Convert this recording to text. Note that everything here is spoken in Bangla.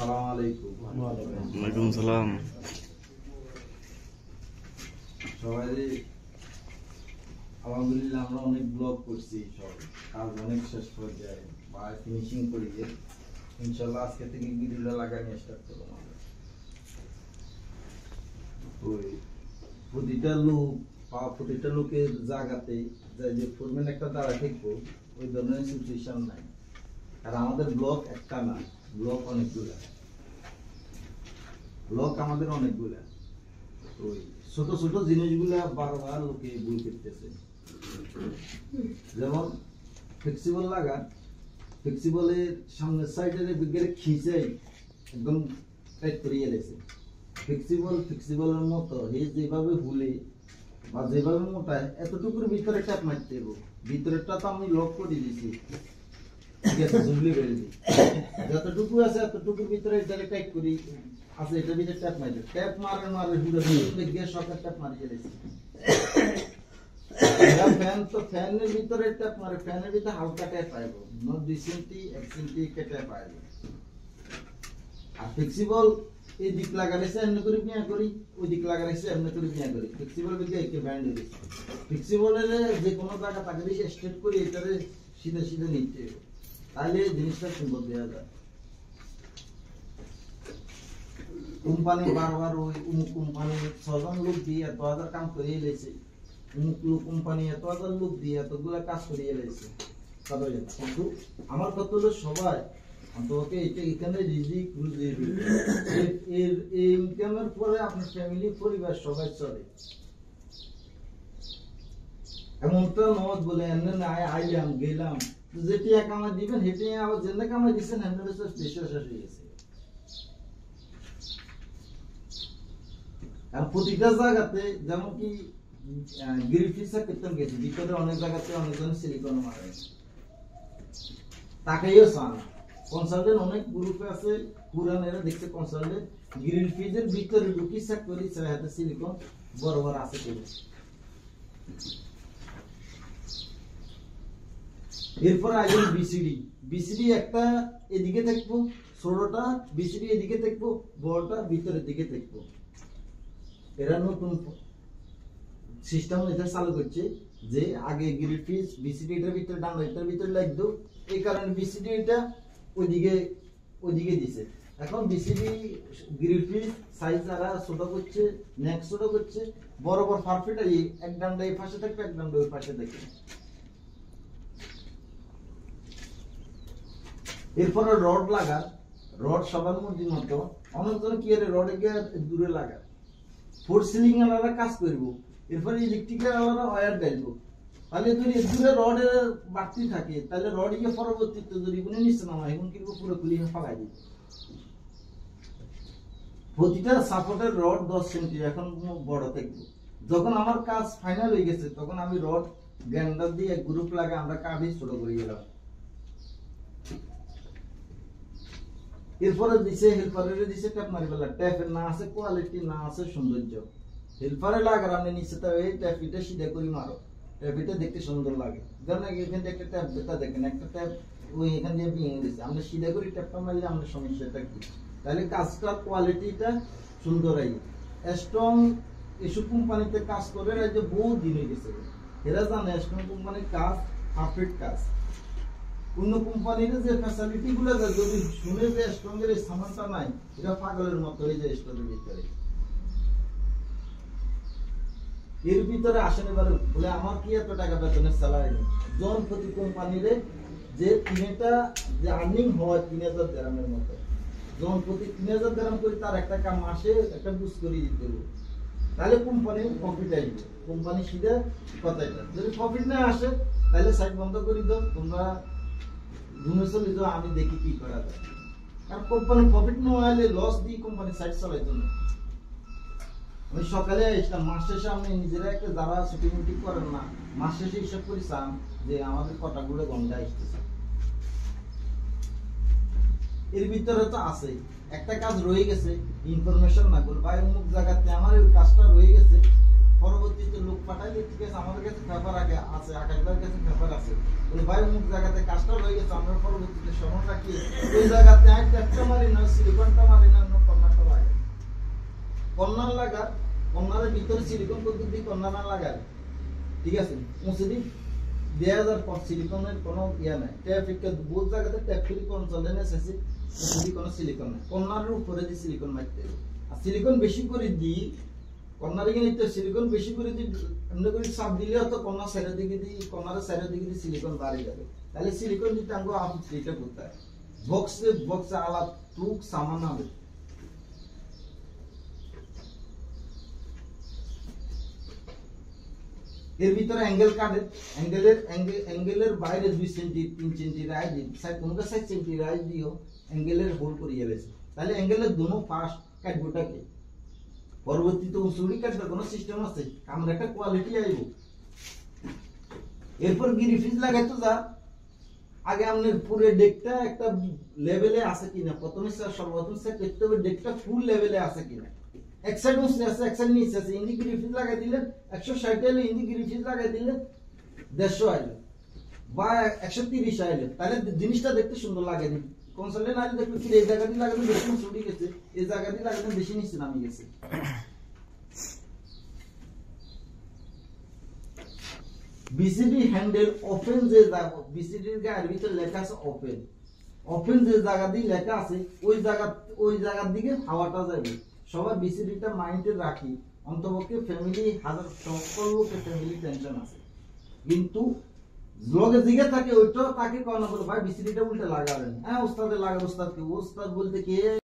আসসালামু আলাইকুম। ওয়ালাইকুম সালাম। সবাই আলহামদুলিল্লাহ আমরা অনেক ব্লগ করছি, সব কাজ অনেক শেষ পর্যায়ে বা ফিনিশিং করি যে ইনশাআল্লাহ আজকে থেকে ভিডিওটা লাগানো স্টার্ট করব। আমরা ওই প্রতিটা লোকের জায়গাতে যে ফোরম্যান একটা দাঁড়া থাকবো ওই ধরনের সিচুয়েশন নাই। আর আমাদের ব্লক একটা না, ব্লক অনেকগুলা, ব্লক আমাদের অনেকগুলা। ওই ছোট ছোট জিনিসগুলা বারবার লোকে ভুল করতেছে। যেমন ফ্লেক্সিবল লাগা, ফ্লেক্সিবলের সামনের সাইডের বিজ্ঞানে খিঁচাই একদম টাইট করিয়ে গেছে। ফ্লেক্সিবলের মতো যেভাবে হুলে বা যেভাবে মোটায় এতটুকুর ভিতরে ট্যাপ মারতে হবে। ভিতরেরটা তো আমি লক করে দিয়েছি, ঠিক আছে, জুবলি বেড়ে দিই। যতটুকু আছে এতটুকুর ভিতরে এটাকে টাইট করি আছে, এটার ভিতরে ট্যাপ মারি, ট্যাপ মারে হুড়ে গিয়ে সকের ট্যাপ মারিয়ে দিয়েছি। ফ্যান তো ফ্যানের ভিতরে ট্যাপ মারে, ফ্যানের ভিতরে হালকা ট্যাপ পাইব, 2 সেন্টি 1 সেন্টি ট্যাপ পাইব। আর ফ্লেক্সিবল এই দিক লাগাইছে এমনি করে বিয়া করি, ওই দিক লাগাইছে এমনি করে বিয়া করি। ফ্লেক্সিবল দিকে একে ব্যান্ড হয়ে গেছে। ফ্লেক্সিবলের যে কোনো জায়গা তাকে দিয়ে স্ট্রেট করে এটারে সিধে সিধে নিতে হবে, তাহলে জিনিসটা সুন্দর দেওয়া যায়। কোম্পানি বারবার ওই অমুক কোম্পানি 6 জন লোক দিয়ে এত হাজার কাম করিয়ে লেছে, অমুক কোম্পানি এত হাজার লোক দিয়ে এতগুলা কাজ করিয়ে লেছে। কিন্তু আমার কথা হলো সবাই অন্তত এখানে রিজিক রুজি এর ইনকামের পরে আপনার ফ্যামিলি পরিবার সবাই চলে। এমনটা নয় বলে এমনি না আইলাম গেলাম, যেটি কামাই দিবেন হেঁটে আবার যেটা কামাই দিচ্ছেন হেমনে বেশি শেষ হয়ে গেছে। আর প্রতিটা জায়গাতে যেমন কি গ্রিফিসা করতে গেছে, ভিতরে অনেক জায়গাতে অনেকজন সিলিকন মারে, তাকেও চান কনসালটেন্ট অনেক গ্রুপে আছে পুরানেরা দেখছে কনসালটেন্ট গ্রিল ফিজের ভিতরে ঢুকি চেক করি হাতে সিলিকন বরাবর আছে কিনা। এরপর আসবে বিসিডি একটা এদিকে থাকবো, ছোটটা বিসিডি এদিকে থাকবো, বড়টা ভিতরের দিকে থাকবো। এরা নতুন সিস্টেম এটা চালু করছে যে আগে গ্রিল ফিজ বিসিডি এটার ভিতরে ডান এটার ভিতরে লাগতো, এই কারণে বিসিডি এটা ওইদিকে দিছে। এখন বিসিডি গ্রিল ফিজ সাইজ যারা ছোট করছে, নেক্সট ছোট করছে, বরাবর পারফেক্ট এক ডান্ডা এই পাশে থাকবে, এক ডান্ডা ওই পাশে থাকবে। এরপরে রড লাগা, রড সবার মধ্যে মতো অনেকজন কি আরে রডে গিয়ে দূরে লাগা, ফোর সিলিং আলাদা কাজ করবো, এরপরে ইলেকট্রিক্যাল আলাদা ওয়্যার ডালবো। তাহলে যদি দূরে রডের বাড়তি থাকে তাহলে রড গিয়ে পরবর্তীতে যদি কোনো নিচে নামা এখন কিন্তু পুরো খুলি ফালাই দিবে। প্রতিটা সাপোর্টের রড 10 সেন্টি এখন বড় থাকবে। যখন আমার কাজ ফাইনাল হয়ে গেছে তখন আমি রড গ্যান্ডার দিয়ে গ্রুপ লাগে আমরা কাঠি ছোট করে গেলাম। এরপরে দিছে হেল্পারের দিছে ট্যাপ মারি ফেলা, ট্যাপের না আছে কোয়ালিটি না আছে সৌন্দর্য। হেল্পারে লাগার আপনি নিচে তো এই ট্যাপ এটা সিধা করে মারো, ট্যাপ এটা দেখতে সুন্দর লাগে। যেমন এখান থেকে একটা ট্যাপ যেটা দেখেন একটা ট্যাপ ওই এখান দিয়ে ভেঙে দিচ্ছে, আমরা সিধা করে ট্যাপটা মারলে আমাদের সমস্যাটা কি, তাহলে কাজটার কোয়ালিটিটা সুন্দর হয়। স্ট্রং এসব কোম্পানিতে কাজ করে যে বহু দিন হয়ে গেছে, এরা জানে স্ট্রং কোম্পানির কাজ পারফেক্ট কাজ। অন্য কোম্পানির যে ফ্যাসিলিটি গুলো যদি শুনে যে স্ট্রং এর সামানটা নাই, এটা পাগলের মতো হয়ে যায় স্টোরের ভিতরে। এর ভিতরে আসেন এবার বলে আমার কি এত টাকা বেতনের স্যালারি নেই, জন প্রতি কোম্পানির যে তিনটা যে আর্নিং হয় 3000 দিরহামের মতো, জন প্রতি 3000 দিরহাম করে তার একটা কাম মাসে একটা বুঝ করে দিতে হবে, তাহলে কোম্পানির প্রফিট আসবে। কোম্পানি সিধা কথাটা যদি প্রফিট না আসে তাহলে সাইট বন্ধ করে দাও, তোমরা ঘুমে চলে যাও, আমি দেখি কি করা যায়। কারণ কোম্পানি প্রফিট না হলে লস দিয়ে কোম্পানি সাইট চালাইতো না। আমি সকালে আসলাম, মাস শেষে আমি নিজেরা একটা যারা ছুটি মুটি করেন না মাস শেষে হিসাব করি চান যে আমাদের কটাগুলো ঘন্টা আসতেছে। এর ভিতরে তো আছে একটা কাজ রয়ে গেছে, ইনফরমেশন না বল ভাই অমুক জায়গাতে আমার ওই কাজটা রয়ে গেছে, পরবর্তীতে লোক পাঠাইলে ঠিক আছে আমাদের কাছে পেপার আগে আছে, আকাশ ভাইয়ের কাছে পেপার আছে, বলে ভাই অমুক জায়গাতে কাজটা হয়ে গেছে, আমরা পরবর্তীতে স্মরণ রাখি ওই জায়গাতে একটা মারি না, সিলিকনটা মারি না, কর্নারটা লাগে। কর্নার লাগা, কর্নারের ভিতরে সিলিকন পদ্ধতি কর্নার না লাগায়, ঠিক আছে, মুছে দিই 2000 পর সিলিকনের কোনো ইয়া নাই। ট্যাপ একটা বহুত জায়গাতে ট্যাপ সিলিকন চলে না, শেষে মুছে কোনো সিলিকন নাই, কর্নারের উপরে দিয়ে সিলিকন মারতে হবে। আর সিলিকন বেশি করে দিই কর্নারে গিয়ে নিতে, সিলিকন বেশি করে দিই এমনি করে চাপ দিলে হয়তো কর্নার সাইডের দিকে দিই, কর্নারের সাইডের দিকে দিয়ে সিলিকন বাড়ে যাবে। তাহলে সিলিকন দিতে আমাকে এটা করতে হয়, বক্সে আলাদা টুক সামান হবে। এর ভিতরে অ্যাঙ্গেল কাটে, অ্যাঙ্গেলের বাইরে 2 সেন্টি 3 সেন্টি রাইজ দিই, সাই কোনটা 7 সেন্টি রাইজ দিও অ্যাঙ্গেলের হোল করিয়ে গেছে। তাহলে অ্যাঙ্গেলের দুনো পাশ কাটবোটাকে পরবর্তীতে উসুড়ি কাটবে কোনো সিস্টেম আছে, আমরা একটা কোয়ালিটি আইব। এরপর গ্রিফিস লাগাইতো যা আগে আমাদের পুরো ডেকটা একটা লেভেলে আছে কিনা, প্রথমে সর্বপ্রথম সেট করতে হবে ডেকটা ফুল লেভেলে আছে কিনা। এক সাইড উঁচে আছে, এক সাইড নিচে আছে, ইন্ডি গ্রিফিস লাগাই দিলেন 160 আইলে, ইন্ডি গ্রিফিস লাগাই দিলেন 150 আইলে বা 130 আইলে, তাহলে জিনিসটা দেখতে সুন্দর লাগে। কনসালটেন্ট আইলে দেখবে কি এই জায়গাটি লাগানো বেশি ছুটি গেছে, এই জায়গাটি লাগানো বেশি নিচে নামি গেছে। বিসিডি হ্যান্ডেল ওপেন যে জায়গা, বিসিডির গায়ের ভিতরে লেখা আছে ওপেন, ওপেন যে জায়গা দিয়ে লেখা আছে ওই জায়গার দিকে হাওয়াটা যাবে। সবাই বিসিডিটা মাইন্ডে রাখি, অন্তপক্ষে ফ্যামিলি হাজার সকল লোকের ফ্যামিলি টেনশন আছে, কিন্তু লগে দিকে থাকে ওইটা তাকে কোন বলে ভাই বিসিডিটা উল্টে লাগাবেন, হ্যাঁ ওস্তাদে লাগা, ওস্তাদ কি ওস্তাদ বলতে কে